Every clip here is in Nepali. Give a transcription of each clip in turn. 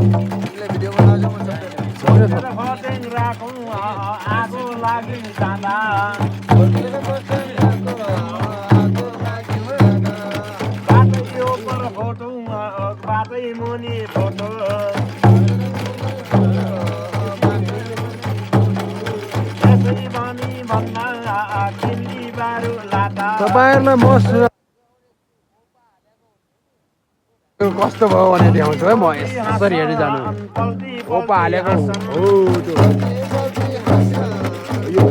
भिडियो बनाउँछु म तपाईहरुलाई म कस्तो भयो भने देखाउँछु है म यसरी हेर्दै जानु ओपा हालेको हो त्यो यो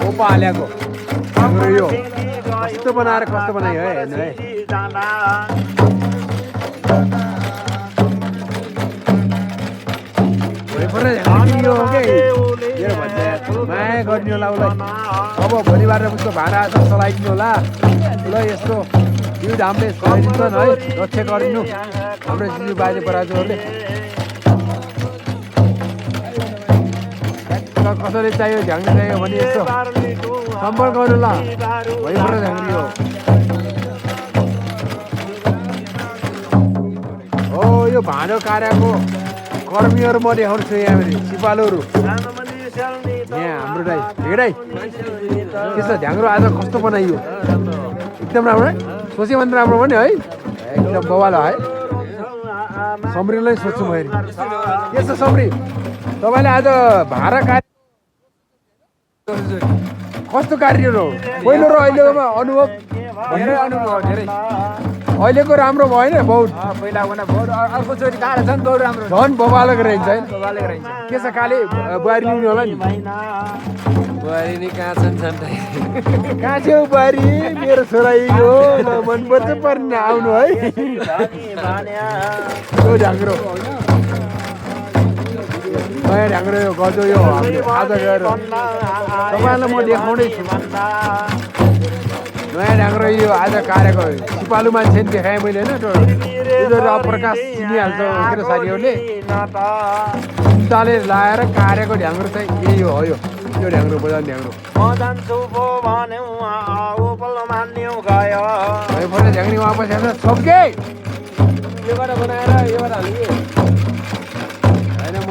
ओपा हालेको हाम्रो यो कस्तो बनायो है हेर्नु है यो हो के मेरो भन्छ माया गर्ने होला उसलाई अब भोलिबाट उसको भाडा चलाइदिनु होला ल यस्तो यो हामीले सहायदिन्छन् है रक्षा गरिदिनु हाम्रो जिजु बाजे बराजुहरूले कसरी चाहियो झ्याङ्ग्री चाहियो भने यस्तो सम्पर्क गर्नु ल भइपुरा झ्याङ्ग्री हो यो भाँडो कार्याको कर्मीहरू म देखाउँछु यहाँनिर सिपालुहरू यहाँ हाम्रो दाइ भेडाइ त्यस्तो ढ्याङ्ग्रो आज कस्तो बनाइयो एकदम राम्रो है सोचे भने राम्रो पनि है एकदम बवाल है समरीलाई सोध्छु म हेरि यस्तो समरी तपाईँले आज भाडा कार्य कस्तो कार्य हो पहिलो र अहिलेकोमा अनुभव धेरै अहिलेको राम्रो भएन बहुत पहिला भन्दा बहुत अर्कोचोटि काँडा झन् बहुत राम्रो झन् बबालको रहेछ है बबालेको रहेछ के छ काले बुहारी लिनु होला नि बुहारी नि कहाँ छन् कहाँ छेउ बुहारी मेरो छोरा हो मनपर्छ पर्ने आउनु है त्यो ढ्याङ्ग्रो नयाँ ढ्याङ्ग्रो यो गजो यो हामीले आज गएर तपाईँलाई म देखाउँदैछु नयाँ ढ्याङ्ग्रो यो आज कार्यको सिपालु मान्छे नि देखाएँ मैले होइन त्यो प्रकाश चिनिहाल्छ के अरे साथीहरूले चिन्ताले लाएर कार्यको ढ्याङ्ग्रो चाहिँ यही हो यो ढ्याङ्ग्रो बजाउने ढ्याङ्ग्रो ढ्याङ्ग्री वापस हेर्न सबके योबाट बनाएर योबाट हाल्ने होइन म